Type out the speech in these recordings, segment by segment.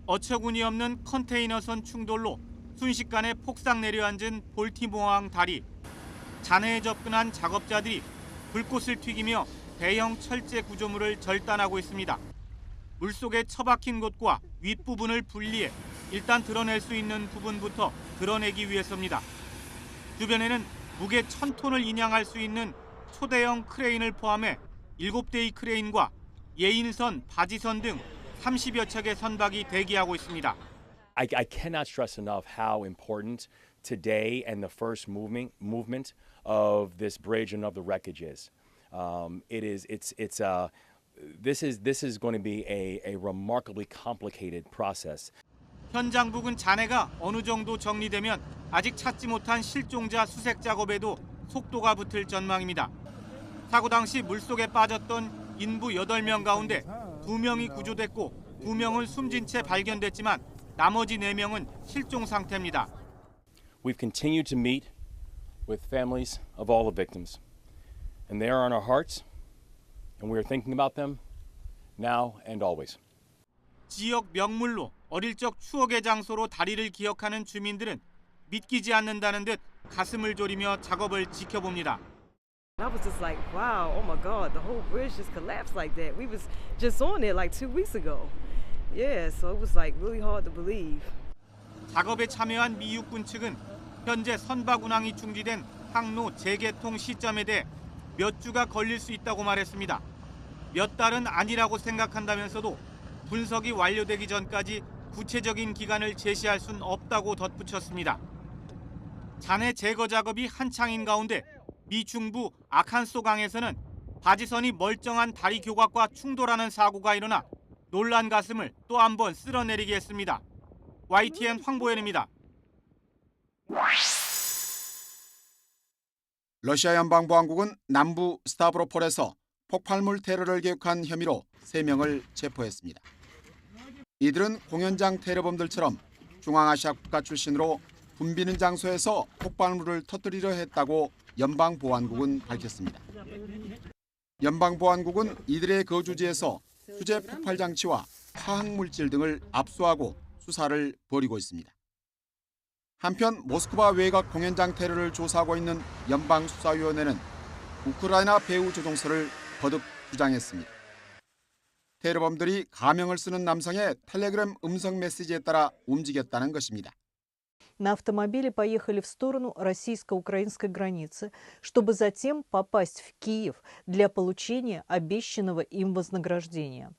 어처구니 없는 컨테이너선 충돌로 순식간에 폭삭 내려앉은 볼티모어항 다리. 잔해에 접근한 작업자들이 불꽃을 튀기며 대형 철제 구조물을 절단하고 있습니다. 물속에 처박힌 곳과 윗부분을 분리해 일단 드러낼 수 있는 부분부터 드러내기 위해서입니다. 주변에는 무게 1000톤을 인양할 수 있는 초대형 크레인을 포함해 7대의 크레인과 예인선, 바지선 등 30여 척의 선박이 대기하고 있습니다. I cannot stress enough how important today and the first movement of this bridge and of the wreckage is. This is going to be a remarkably complicated process. 현장 부근 잔해가 어느 정도 정리되면 아직 찾지 못한 실종자 수색 작업에도 속도가 붙을 전망입니다. 사고 당시 물속에 빠졌던 인부 8명 가운데 2명이 구조됐고 2명은 숨진 채 발견됐지만 나머지 4명은 실종 상태입니다. We've continued to meet with families of all the victims, and they are on our hearts, and we are thinking about them now and always. 지역 명물로 어릴 적 추억의 장소로 다리를 기억하는 주민들은 믿기지 않는다는 듯 가슴을 졸이며 작업을 지켜봅니다. I was just like, wow, oh my God, the whole bridge just collapsed like that. We was just on it like 2 weeks ago. Yeah, so it was like really hard to believe. 작업에 참여한 미육군 측은 현재 선박 운항이 중지된 항로 재개통 시점에 대해 몇 주가 걸릴 수 있다고 말했습니다. 몇 달은 아니라고 생각한다면서도 분석이 완료되기 전까지 구체적인 기간을 제시할 순 없다고 덧붙였습니다. 잔해 제거 작업이 한창인 가운데 미 중부 아칸소 강에서는 바지선이 멀쩡한 다리 교각과 충돌하는 사고가 일어나 놀란 가슴을 또 한 번 쓸어내리게 했습니다. YTN 황보현입니다. 러시아 연방보안국은 남부 스타브로폴에서 폭발물 테러를 계획한 혐의로 3명을 체포했습니다. 이들은 공연장 테러범들처럼 중앙아시아 국가 출신으로 붐비는 장소에서 폭발물을 터뜨리려 했다고 연방보안국은 밝혔습니다. 연방보안국은 이들의 거주지에서 수제 폭발 장치와 화학물질 등을 압수하고 수사를 벌이고 있습니다. 한편 모스크바 외곽 공연장 테러를 조사하고 있는 연방수사위원회는 우크라이나 배후 조종설을 거듭 주장했습니다. 테러범들이 가명을 쓰는 남성의 텔레그램 음성 메시지에 따라 움직였다는 것입니다. На автомобиле поехали в сторону российско-украинской границы, чтобы затем попасть в Киев для получения обещанного им вознаграждения.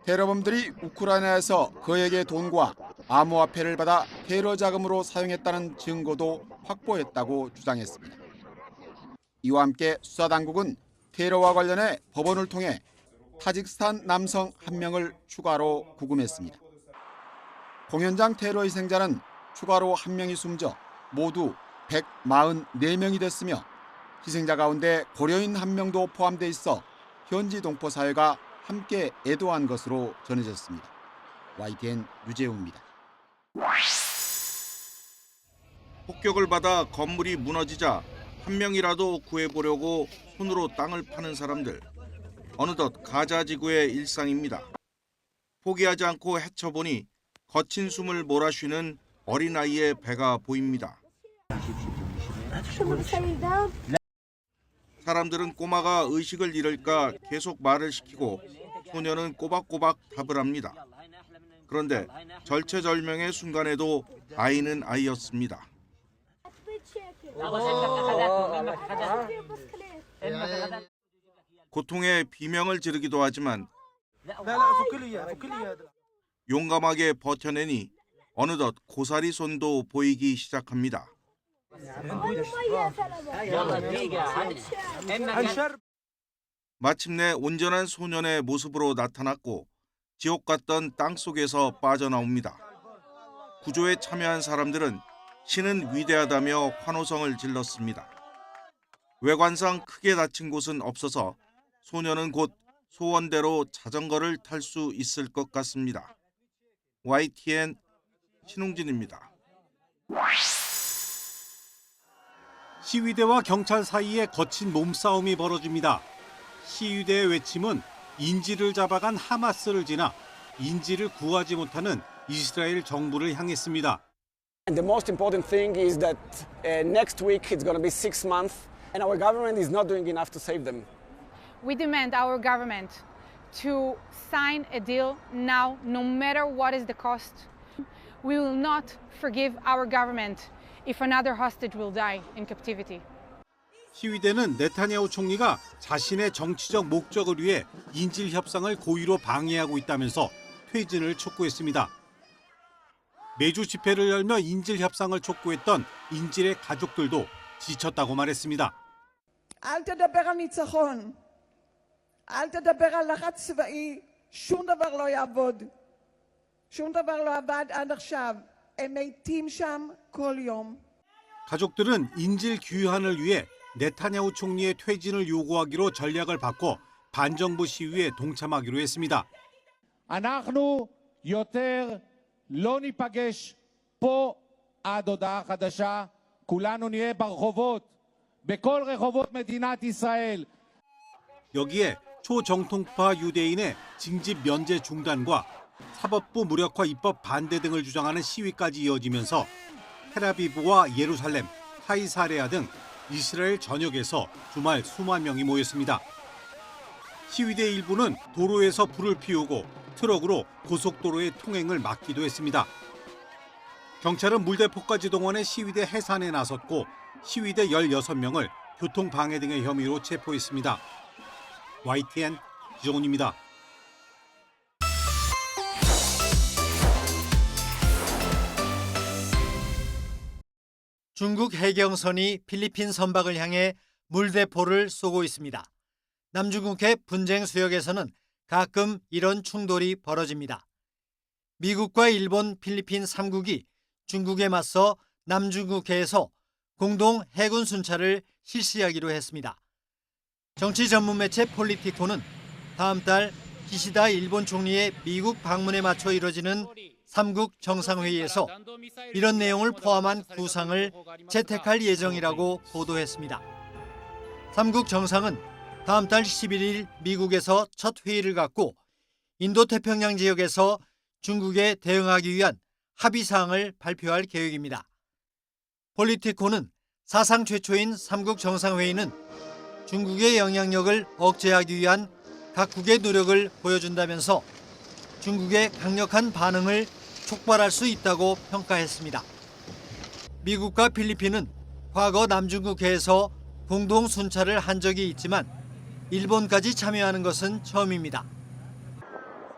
테러범들이 우크라이나에서 그에게 돈과 암호화폐를 받아 테러 자금으로 사용했다는 증거도 확보했다고 주장했습니다. 이와 함께 수사당국은 테러와 관련해 법원을 통해 타직스탄 남성 1명을 추가로 구금했습니다. 공연장 테러 희생자는 추가로 1명이 숨져 모두 144명이 됐으며 희생자 가운데 고려인 1명도 포함돼 있어 현지 동포 사회가 함께 애도한 것으로 전해졌습니다. YTN 유재웅입니다. 폭격을 받아 건물이 무너지자 1명이라도 구해보려고 손으로 땅을 파는 사람들. 어느덧 가자 지구의 일상입니다. 포기하지 않고 헤쳐보니 거친 숨을 몰아쉬는 어린아이의 배가 보입니다. 사람들은 꼬마가 의식을 잃을까 계속 말을 시키고 소녀는 꼬박꼬박 답을 합니다. 그런데 절체절명의 순간에도 아이는 아이였습니다. 고통에 비명을 지르기도 하지만 용감하게 버텨내니 어느덧 고사리 손도 보이기 시작합니다. 마침내 온전한 소년의 모습으로 나타났고 지옥 같던 땅 속에서 빠져나옵니다. 구조에 참여한 사람들은 신은 위대하다며 환호성을 질렀습니다. 외관상 크게 다친 곳은 없어서 소년은 곧 소원대로 자전거를 탈 수 있을 것 같습니다. YTN 신웅진입니다. 시위대와 경찰 사이에 거친 몸싸움이 벌어집니다. 시위대의 외침은 인질을 잡아간 하마스를 지나 인질을 구하지 못하는 이스라엘 정부를 향했습니다. And the most important thing is that next week it's going to be 6 months and our government is not doing enough to save them. We demand our government to sign a deal now, no matter what is the cost. We will not forgive our government if another hostage will die in captivity. 시위대는 네타냐후 총리가 자신의 정치적 목적을 위해 인질 협상을 고의로 방해하고 있다면서 퇴진을 촉구했습니다. 매주 집회를 열며 인질 협상을 촉구했던 인질의 가족들도 지쳤다고 말했습니다. אל תדבר על ניצחון. אל תדבר על לחץ צבאי. שום דבר לא יעבוד. שום דבר לא עבד עד עכשיו. הם מתים שם כל יום. 가족들은 인질 귀환을 위해 네타냐후 총리의 퇴진을 요구하기로 전략을 바꿔 반정부 시위에 동참하기로 했습니다. אנחנו יותר לא ניפגש פה עד הודעה חדשה. כולנו נהיה ברחובות, בכל רחובות מדינת ישראל. 여기에 초정통파 유대인의 징집 면제 중단과 사법부 무력화 입법 반대 등을 주장하는 시위까지 이어지면서 텔아비브와 예루살렘, 하이사레아 등 이스라엘 전역에서 주말 수만 명이 모였습니다. 시위대 일부는 도로에서 불을 피우고 트럭으로 고속도로의 통행을 막기도 했습니다. 경찰은 물대포까지 동원해 시위대 해산에 나섰고 시위대 16명을 교통방해 등의 혐의로 체포했습니다. YTN 이정훈입니다. 중국 해경선이 필리핀 선박을 향해 물대포를 쏘고 있습니다. 남중국해 분쟁 수역에서는 가끔 이런 충돌이 벌어집니다. 미국과 일본, 필리핀 3국이 중국에 맞서 남중국해에서 공동 해군 순찰을 실시하기로 했습니다. 정치 전문 매체 폴리티코는 다음 달 기시다 일본 총리의 미국 방문에 맞춰 이뤄지는 3국 정상회의에서 이런 내용을 포함한 구상을 채택할 예정이라고 보도했습니다. 3국 정상은 다음 달 11일 미국에서 첫 회의를 갖고 인도태평양 지역에서 중국에 대응하기 위한 합의사항을 발표할 계획입니다. 폴리티코는 사상 최초인 3국 정상회의는 중국의 영향력을 억제하기 위한 각국의 노력을 보여준다면서 중국의 강력한 반응을 촉발할 수 있다고 평가했습니다. 미국과 필리핀은 과거 남중국해에서 공동 순찰을 한 적이 있지만 일본까지 참여하는 것은 처음입니다.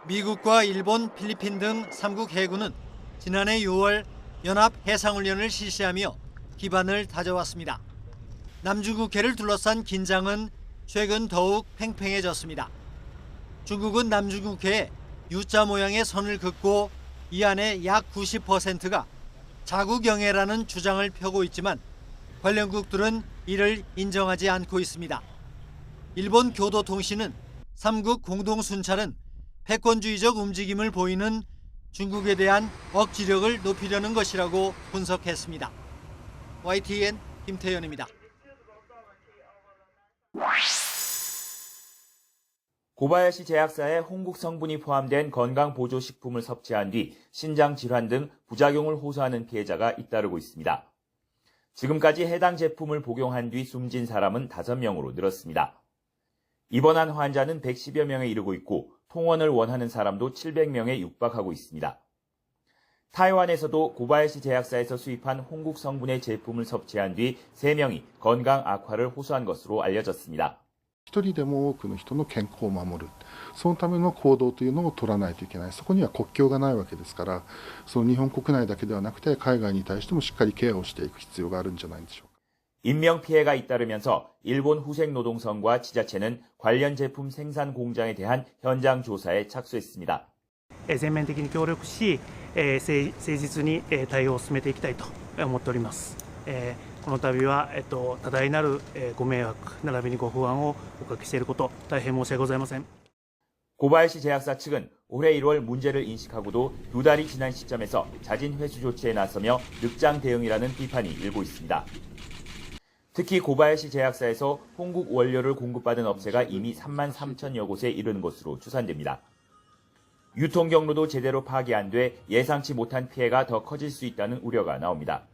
미국과 일본, 필리핀 등 3국 해군은 지난해 6월 연합 해상훈련을 실시하며 기반을 다져왔습니다. 남중국해를 둘러싼 긴장은 최근 더욱 팽팽해졌습니다. 중국은 남중국해에 U자 모양의 선을 긋고 이 안에 약 90%가 자국영해라는 주장을 펴고 있지만 관련국들은 이를 인정하지 않고 있습니다. 일본 교도통신은 3국 공동순찰은 패권주의적 움직임을 보이는 중국에 대한 억지력을 높이려는 것이라고 분석했습니다. YTN 김태현입니다. 고바야시 제약사에 홍국 성분이 포함된 건강보조식품을 섭취한 뒤 신장 질환 등 부작용을 호소하는 피해자가 잇따르고 있습니다. 지금까지 해당 제품을 복용한 뒤 숨진 사람은 5명으로 늘었습니다. 입원한 환자는 110여 명에 이르고 있고 통원을 원하는 사람도 700명에 육박하고 있습니다. 타이완에서도 고바야시 제약사에서 수입한 홍국 성분의 제품을 섭취한 뒤 3명이 건강 악화를 호소한 것으로 알려졌습니다. 一人でも多くの人の健康を守る、そのための行動というのを取らないといけない。そこには国境がないわけですから、その日本国内だけではなくて海外に対してもしっかりケアをしていく必要があるんじゃないでしょうか。 인명피해가 잇따르면서 일본 후생노동성과 지자체는 관련 제품 생산 공장에 대한 현장 조사에 착수했습니다. 全面的に協力し、誠実に対応を進めていきたいと思っております。この度は多大なるご迷惑並びにご不安をおかけしていること大変申し訳ございません。 고바야시 제약사 측은 올해 1월 문제를 인식하고도 2달이 지난 시점에서 자진 회수 조치에 나서며 늑장 대응이라는 비판이 일고 있습니다. 특히 고바야시 제약사에서 홍국 원료를 공급받은 업체가 이미 3만 3천여 곳에 이르는 것으로 추산됩니다. 유통 경로도 제대로 파악이 안 돼 예상치 못한 피해가 더 커질 수 있다는 우려가 나옵니다.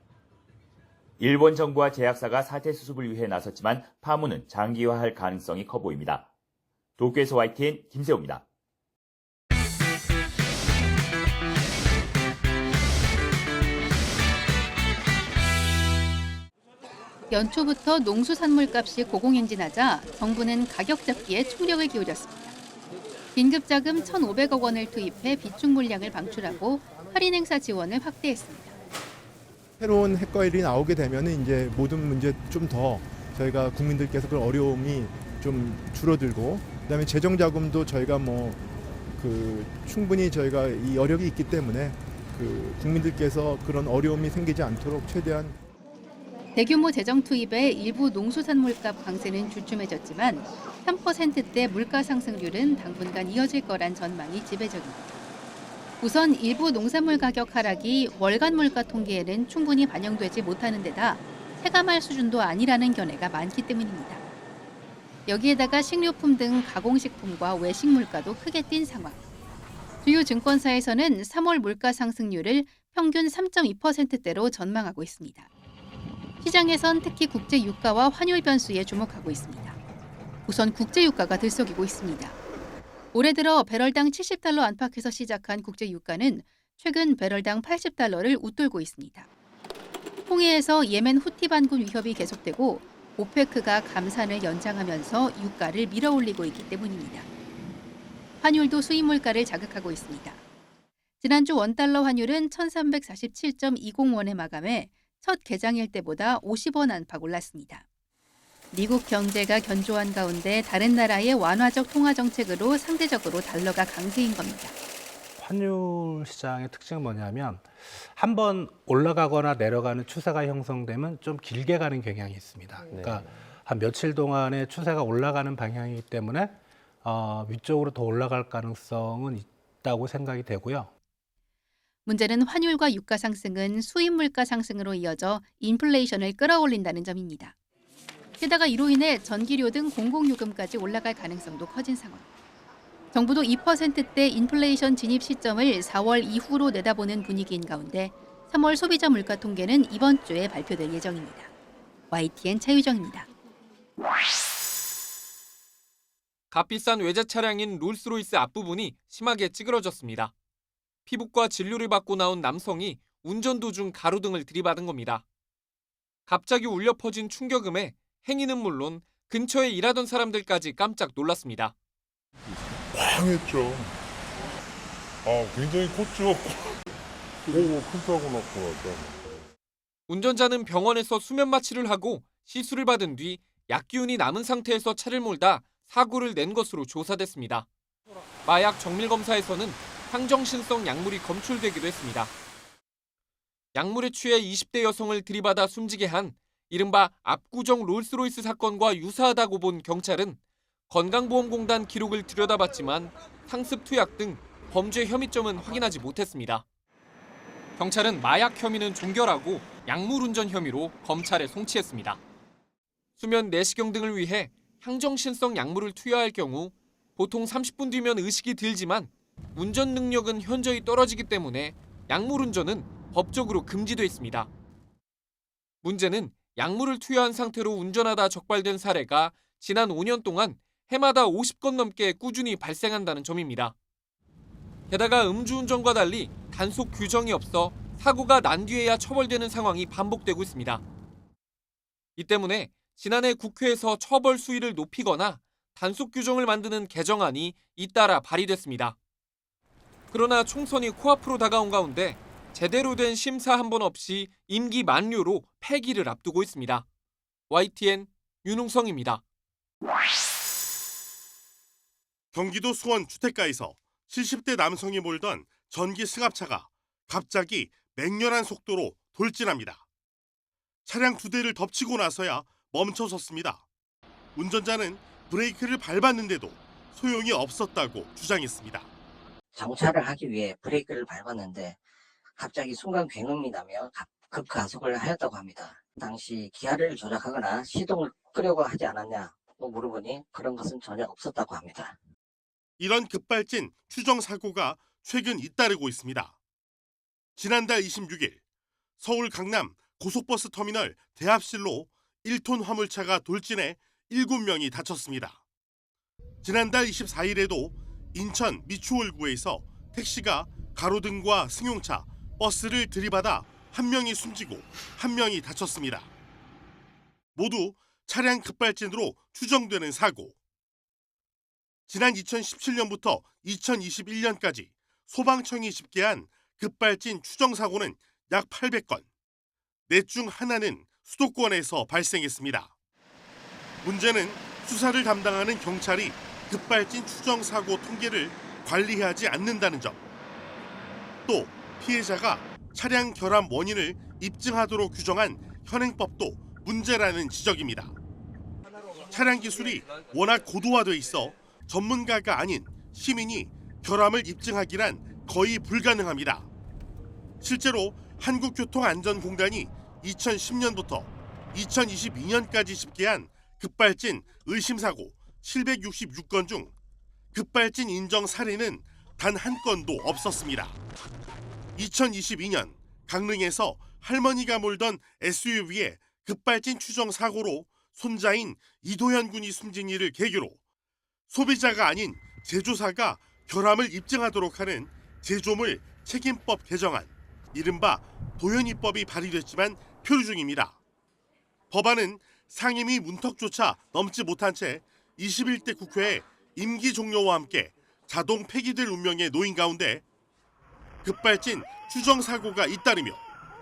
일본 정부와 제약사가 사태 수습을 위해 나섰지만 파문은 장기화할 가능성이 커 보입니다. 도쿄에서 YTN 김세호입니다. 연초부터 농수산물값이 고공행진하자 정부는 가격 잡기에 총력을 기울였습니다. 긴급자금 1,500억 원을 투입해 비축 물량을 방출하고 할인 행사 지원을 확대했습니다. 새로운 핵과일이 나오게 되면 이제 모든 문제 좀 더 저희가 국민들께서 그 어려움이 좀 줄어들고, 그다음에 재정 자금도 저희가 충분히 저희가 이 여력이 있기 때문에 국민들께서 그런 어려움이 생기지 않도록 최대한. 대규모 재정 투입에 일부 농수산물값 강세는 주춤해졌지만 3%대 물가 상승률은 당분간 이어질 거란 전망이 지배적입니다. 우선 일부 농산물 가격 하락이 월간 물가 통계에는 충분히 반영되지 못하는 데다 체감할 수준도 아니라는 견해가 많기 때문입니다. 여기에다가 식료품 등 가공식품과 외식 물가도 크게 뛴 상황. 주요 증권사에서는 3월 물가 상승률을 평균 3.2%대로 전망하고 있습니다. 시장에선 특히 국제 유가와 환율 변수에 주목하고 있습니다. 우선 국제 유가가 들썩이고 있습니다. 올해 들어 배럴당 70달러 안팎에서 시작한 국제 유가는 최근 배럴당 80달러를 웃돌고 있습니다. 홍해에서 예멘 후티 반군 위협이 계속되고 오페크가 감산을 연장하면서 유가를 밀어올리고 있기 때문입니다. 환율도 수입 물가를 자극하고 있습니다. 지난주 원달러 환율은 1347.20원에 마감해 첫 개장일 때보다 50원 안팎 올랐습니다. 미국 경제가 견조한 가운데 다른 나라의 완화적 통화 정책으로 상대적으로 달러가 강세인 겁니다. 환율 시장의 특징은 뭐냐면 한번 올라가거나 내려가는 추세가 형성되면 좀 길게 가는 경향이 있습니다. 그러니까 한 며칠 동안의 추세가 올라가는 방향이기 때문에 위쪽으로 더 올라갈 가능성은 있다고 생각이 되고요. 문제는 환율과 유가 상승은 수입 물가 상승으로 이어져 인플레이션을 끌어올린다는 점입니다. 게다가 이로 인해 전기료 등 공공요금까지 올라갈 가능성도 커진 상황. 정부도 2%대 인플레이션 진입 시점을 4월 이후로 내다보는 분위기인 가운데 3월 소비자 물가 통계는 이번 주에 발표될 예정입니다. YTN 차유정입니다. 값비싼 외제 차량인 롤스로이스 앞부분이 심하게 찌그러졌습니다. 피부과 진료를 받고 나온 남성이 운전 도중 가로등을 들이받은 겁니다. 갑자기 울려 퍼진 충격음에 행인은 물론 근처에 일하던 사람들까지 깜짝 놀랐습니다. 황했죠. 굉장히 컸죠. 큰 사고 났구나. 운전자는 병원에서 수면 마취를 하고 시술을 받은 뒤 약기운이 남은 상태에서 차를 몰다 사고를 낸 것으로 조사됐습니다. 마약 정밀 검사에서는 향정신성 약물이 검출되기도 했습니다. 약물에 취해 20대 여성을 들이받아 숨지게 한 이른바 압구정 롤스로이스 사건과 유사하다고 본 경찰은 건강보험공단 기록을 들여다봤지만 상습 투약 등 범죄 혐의점은 확인하지 못했습니다. 경찰은 마약 혐의는 종결하고 약물 운전 혐의로 검찰에 송치했습니다. 수면 내시경 등을 위해 향정신성 약물을 투여할 경우 보통 30분 뒤면 의식이 들지만 운전 능력은 현저히 떨어지기 때문에 약물 운전은 법적으로 금지돼 있습니다. 문제는 약물을 투여한 상태로 운전하다 적발된 사례가 지난 5년 동안 해마다 50건 넘게 꾸준히 발생한다는 점입니다. 게다가 음주운전과 달리 단속 규정이 없어 사고가 난 뒤에야 처벌되는 상황이 반복되고 있습니다. 이 때문에 지난해 국회에서 처벌 수위를 높이거나 단속 규정을 만드는 개정안이 잇따라 발의됐습니다. 그러나 총선이 코앞으로 다가온 가운데 제대로 된 심사 한 번 없이 임기 만료로 폐기를 앞두고 있습니다. YTN 윤웅성입니다. 경기도 수원 주택가에서 70대 남성이 몰던 전기 승합차가 갑자기 맹렬한 속도로 돌진합니다. 차량 2대를 덮치고 나서야 멈춰섰습니다. 운전자는 브레이크를 밟았는데도 소용이 없었다고 주장했습니다. 정차를 하기 위해 브레이크를 밟았는데 갑자기 순간 굉음이 나며 급가속을 하였다고 합니다. 당시 기아를 조작하거나 시동을 끄려고 하지 않았냐 물어보니 그런 것은 전혀 없었다고 합니다. 이런 급발진 추정 사고가 최근 잇따르고 있습니다. 지난달 26일 서울 강남 고속버스 터미널 대합실로 1톤 화물차가 돌진해 7명이 다쳤습니다. 지난달 24일에도 인천 미추홀구에서 택시가 가로등과 승용차, 버스를 들이받아 1명이 숨지고 1명이 다쳤습니다. 모두 차량 급발진으로 추정되는 사고. 지난 2017년부터 2021년까지 소방청이 집계한 급발진 추정 사고는 약 800건. 넷 중 하나는 수도권에서 발생했습니다. 문제는 수사를 담당하는 경찰이 급발진 추정 사고 통계를 관리하지 않는다는 점. 또 피해자가 차량 결함 원인을 입증하도록 규정한 현행법도 문제라는 지적입니다. 차량 기술이 워낙 고도화돼 있어 전문가가 아닌 시민이 결함을 입증하기란 거의 불가능합니다. 실제로 한국교통안전공단이 2010년부터 2022년까지 집계한 급발진 의심사고 766건 중 급발진 인정 사례는 단 한 건도 없었습니다. 2022년 강릉에서 할머니가 몰던 SUV에 급발진 추정 사고로 손자인 이도현 군이 숨진 일을 계기로 소비자가 아닌 제조사가 결함을 입증하도록 하는 제조물 책임법 개정안, 이른바 도현이법이 발의됐지만 표류 중입니다. 법안은 상임위 문턱조차 넘지 못한 채 21대 국회에 임기 종료와 함께 자동 폐기될 운명에 놓인 가운데 급발진 추정 사고가 잇따르며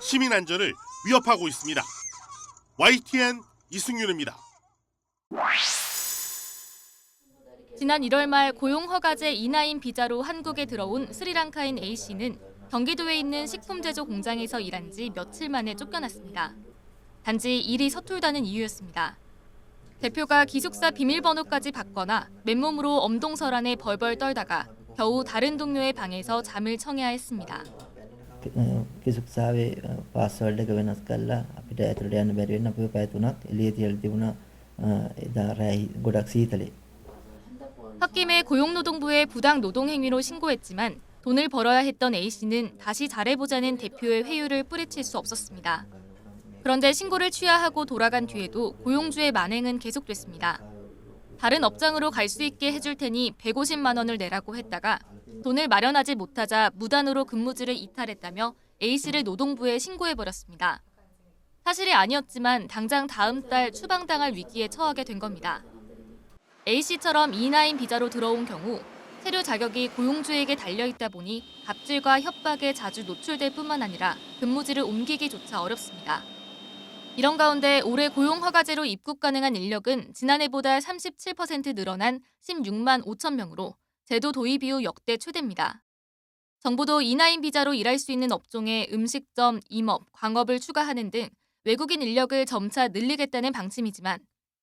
시민 안전을 위협하고 있습니다. YTN 이승윤입니다. 지난 1월 말 고용허가제 이나인 비자로 한국에 들어온 스리랑카인 A씨는 경기도에 있는 식품 제조 공장에서 일한 지 며칠 만에 쫓겨났습니다. 단지 일이 서툴다는 이유였습니다. 대표가 기숙사 비밀번호까지 받거나 맨몸으로 엄동설안에 벌벌 떨다가 겨우 다른 동료의 방에서 잠을 청해야 했습니다. 기숙사의 파스워드 එක වෙනස් කරලා අපිට ඇතුළට යන්න බැරි වෙන අපිව පැය 3ක් එළිය තියලා තිබුණා. එදා රැයි ගොඩක් සීතලේ. 홧김에 고용노동부에 부당 노동 행위로 신고했지만 돈을 벌어야 했던 A씨는 다시 잘해보자는 대표의 회유를 뿌리칠 수 없었습니다. 그런데 신고를 취하하고 돌아간 뒤에도 고용주의 만행은 계속됐습니다. 다른 업장으로 갈 수 있게 해줄 테니 150만 원을 내라고 했다가 돈을 마련하지 못하자 무단으로 근무지를 이탈했다며 A씨를 노동부에 신고해버렸습니다. 사실이 아니었지만 당장 다음 달 추방당할 위기에 처하게 된 겁니다. A씨처럼 E9 비자로 들어온 경우 체류 자격이 고용주에게 달려있다 보니 갑질과 협박에 자주 노출될 뿐만 아니라 근무지를 옮기기조차 어렵습니다. 이런 가운데 올해 고용허가제로 입국 가능한 인력은 지난해보다 37% 늘어난 16만 5천 명으로 제도 도입 이후 역대 최대입니다. 정부도 E9 비자로 일할 수 있는 업종에 음식점, 임업, 광업을 추가하는 등 외국인 인력을 점차 늘리겠다는 방침이지만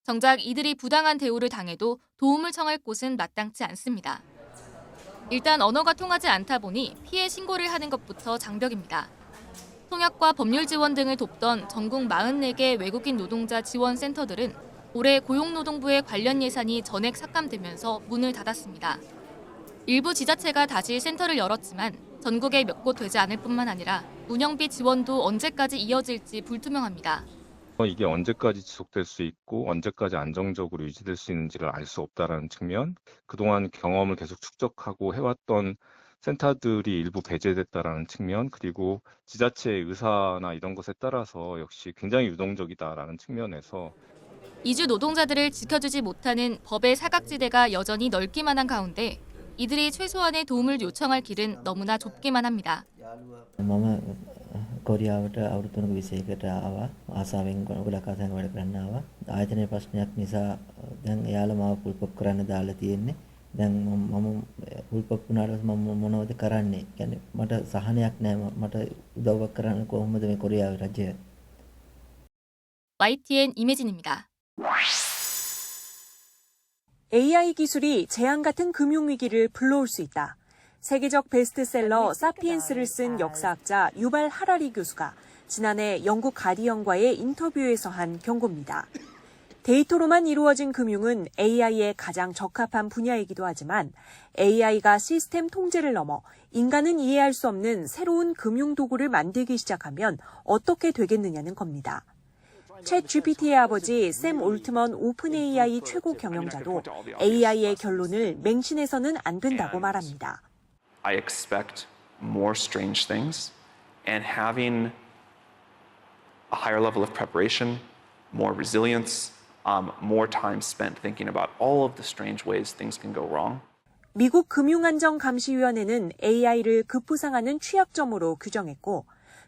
정작 이들이 부당한 대우를 당해도 도움을 청할 곳은 마땅치 않습니다. 일단 언어가 통하지 않다 보니 피해 신고를 하는 것부터 장벽입니다. 통역과 법률 지원 등을 돕던 전국 44개 외국인 노동자 지원 센터들은 올해 고용노동부의 관련 예산이 전액 삭감되면서 문을 닫았습니다. 일부 지자체가 다시 센터를 열었지만 전국에 몇 곳 되지 않을 뿐만 아니라 운영비 지원도 언제까지 이어질지 불투명합니다. 이게 언제까지 지속될 수 있고 언제까지 안정적으로 유지될 수 있는지를 알 수 없다는 측면, 그동안 경험을 계속 축적하고 해왔던 센터들이 일부 배제됐다라는 측면, 그리고 지자체의 의사나 이런 것에 따라서 역시 굉장히 유동적이다라는 측면에서 이주 노동자들을 지켜주지 못하는 법의 사각지대가 여전히 넓기만 한 가운데 이들이 최소한의 도움을 요청할 길은 너무나 좁기만 합니다. කොරියාවට අවුරුදු 3ක විසයකට ආවා. ආසාවෙන් ගොඩක් ආසාවෙන් වැඩ කරන්න ආවා. ආයතනයේ ප්‍රශ්නයක් නිසා දැන් එයාලා මාව පුල්පොප් කරන්න දාලා තියෙන්නේ. දැන් මම පුල්පොප් වුණාට මම මොනවද කරන්නේ? කියන්නේ මට සහනයක් නැහැ. මට උදව්වක් කරන්න කොහොමද මේ කොරියාවේ රජය? YTN 임혜진입니다. AI 기술이 재앙 같은 금융위기를 불러올 수 있다. 세계적 베스트셀러 사피엔스를 쓴 역사학자 유발 하라리 교수가 지난해 영국 가디언과의 인터뷰에서 한 경고입니다. 데이터로만 이루어진 금융은 AI에 가장 적합한 분야이기도 하지만 AI가 시스템 통제를 넘어 인간은 이해할 수 없는 새로운 금융 도구를 만들기 시작하면 어떻게 되겠느냐는 겁니다. 챗 GPT의 아버지 샘 올트먼 오픈 AI 최고 경영자도 AI의 결론을 맹신해서는 안 된다고 말합니다. I expect more strange things, and having a higher level of preparation, more resilience, more time spent thinking about all of the strange ways things can go wrong. 미국 금융안정감시위원회는 AI를 급부상하는 취약점으로 규정했고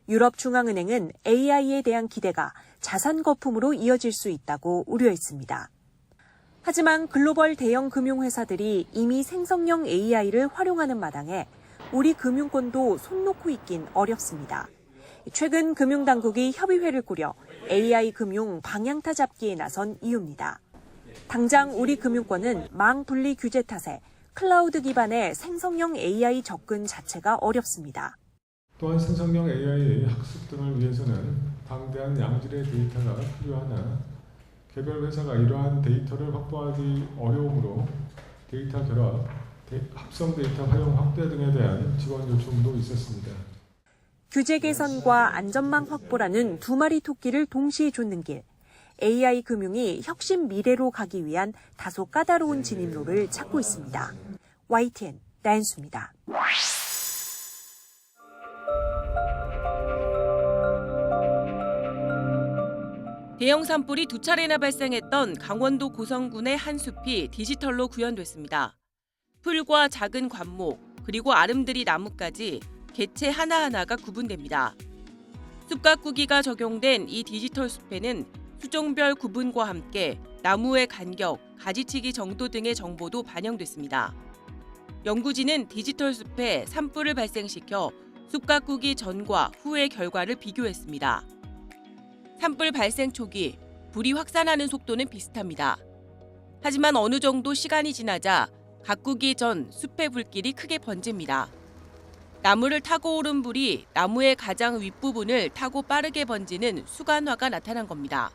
유럽중앙은행은 AI에 대한 기대가 자산 거품으로 이어질 수 있다고 우려했습니다. 하지만 글로벌 대형 금융회사들이 이미 생성형 AI를 활용하는 마당에 우리 금융권도 손 놓고 있긴 어렵습니다. 최근 금융당국이 협의회를 꾸려 AI 금융 방향타 잡기에 나선 이유입니다. 당장 우리 금융권은 망 분리 규제 탓에 클라우드 기반의 생성형 AI 접근 자체가 어렵습니다. 또한 생성형 AI 학습 등을 위해서는 방대한 양질의 데이터가 필요하나 개별 회사가 이러한 데이터를 확보하기 어려우므로 데이터 결합, 합성 데이터 활용 확대 등에 대한 지원 요청도 있었습니다. 규제 개선과 안전망 확보라는 두 마리 토끼를 동시에 쫓는 길. AI 금융이 혁신 미래로 가기 위한 다소 까다로운 진입로를 찾고 있습니다. YTN 나연수입니다. 대형 산불이 두 차례나 발생했던 강원도 고성군의 한 숲이 디지털로 구현됐습니다. 풀과 작은 관목, 그리고 아름드리 나무까지 개체 하나하나가 구분됩니다. 숲 가꾸기가 적용된 이 디지털 숲에는 수종별 구분과 함께 나무의 간격, 가지치기 정도 등의 정보도 반영됐습니다. 연구진은 디지털 숲에 산불을 발생시켜 숲 가꾸기 전과 후의 결과를 비교했습니다. 산불 발생 초기, 불이 확산하는 속도는 비슷합니다. 하지만 어느 정도 시간이 지나자 가꾸기 전 숲의 불길이 크게 번집니다. 나무를 타고 오른 불이 나무의 가장 윗부분을 타고 빠르게 번지는 수간화가 나타난 겁니다.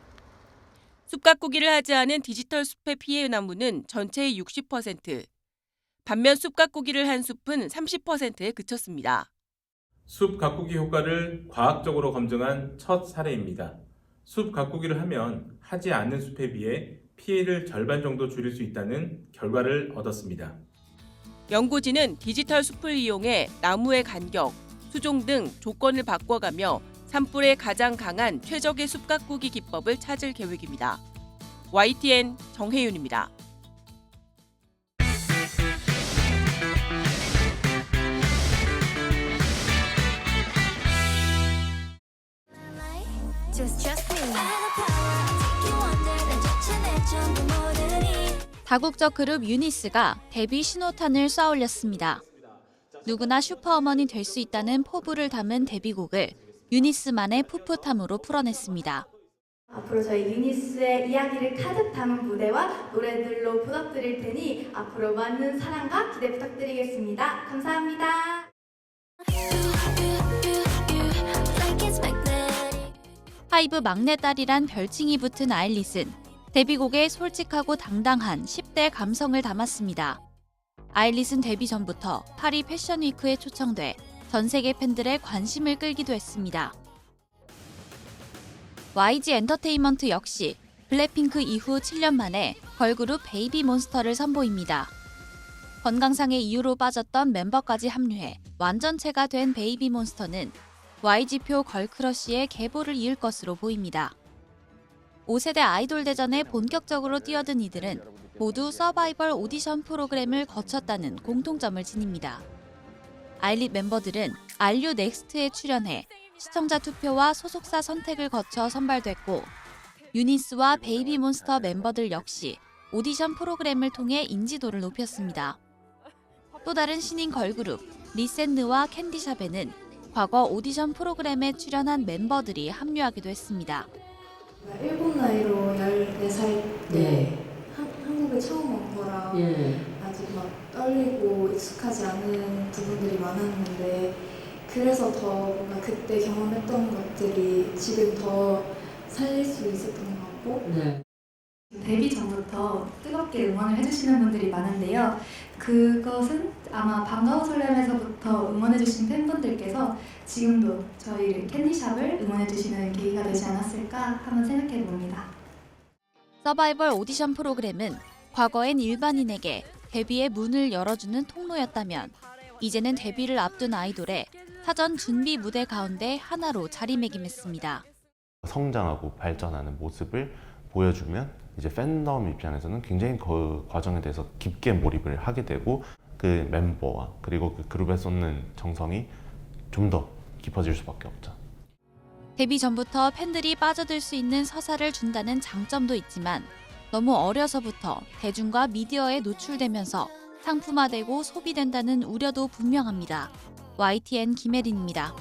숲 가꾸기를 하지 않은 디지털 숲의 피해 나무는 전체의 60%, 반면 숲 가꾸기를 한 숲은 30%에 그쳤습니다. 숲 가꾸기 효과를 과학적으로 검증한 첫 사례입니다. 숲 가꾸기를 하면 하지 않는 숲에 비해 피해를 절반 정도 줄일 수 있다는 결과를 얻었습니다. 연구진은 디지털 숲을 이용해 나무의 간격, 수종 등 조건을 바꿔가며 산불에 가장 강한 최적의 숲 가꾸기 기법을 찾을 계획입니다. YTN 정혜윤입니다. 다국적 그룹 유니스가 데뷔 신호탄을 쏘아 올렸습니다. 누구나 슈퍼어머니 될 수 있다는 포부를 담은 데뷔곡을 유니스만의 풋풋함으로 풀어냈습니다. 앞으로 저희 유니스의 이야기를 가득 담은 무대와 노래들로 보답드릴 테니 앞으로 많은 사랑과 기대 부탁드리겠습니다. 감사합니다. 하이브 막내딸이란 별칭이 붙은 아일릿은 데뷔곡에 솔직하고 당당한 10대 감성을 담았습니다. 아일릿은 데뷔 전부터 파리 패션위크에 초청돼 전 세계 팬들의 관심을 끌기도 했습니다. YG 엔터테인먼트 역시 블랙핑크 이후 7년 만에 걸그룹 베이비몬스터를 선보입니다. 건강상의 이유로 빠졌던 멤버까지 합류해 완전체가 된 베이비몬스터는 YG표 걸크러쉬의 계보를 이을 것으로 보입니다. 5세대 아이돌 대전에 본격적으로 뛰어든 이들은 모두 서바이벌 오디션 프로그램을 거쳤다는 공통점을 지닙니다. 아일릿 멤버들은 알류 넥스트에 출연해 시청자 투표와 소속사 선택을 거쳐 선발됐고 유니스와 베이비몬스터 멤버들 역시 오디션 프로그램을 통해 인지도를 높였습니다. 또 다른 신인 걸그룹 리센느와 캔디샵에는 과거 오디션 프로그램에 출연한 멤버들이 합류하기도 했습니다. 일본 나이로 14살 때 한국에 처음 온 거라 아직 막 떨리고 익숙하지 않은 부분들이 많았는데 그래서 더 뭔가 그때 경험했던 것들이 지금 더 살릴 수 있었던 것 같고 데뷔 전부터 뜨겁게 응원을 해주시는 분들이 많은데요. 그것은 아마 반가워 설렘에서부터 응원해주신 팬분들께서 지금도 저희 캔디샵을 응원해주시는 계기가 되지 않았을까 한번 생각해봅니다. 서바이벌 오디션 프로그램은 과거엔 일반인에게 데뷔의 문을 열어주는 통로였다면 이제는 데뷔를 앞둔 아이돌의 사전 준비 무대 가운데 하나로 자리매김했습니다. 성장하고 발전하는 모습을 보여주면 이제 팬덤 입장에서는 굉장히 그 과정에 대해서 깊게 몰입을 하게 되고 그 멤버와 그리고 그 그룹에 쏟는 정성이 좀 더 깊어질 수밖에 없죠. 데뷔 전부터 팬들이 빠져들 수 있는 서사를 준다는 장점도 있지만 너무 어려서부터 대중과 미디어에 노출되면서 상품화되고 소비된다는 우려도 분명합니다. YTN 김혜린입니다.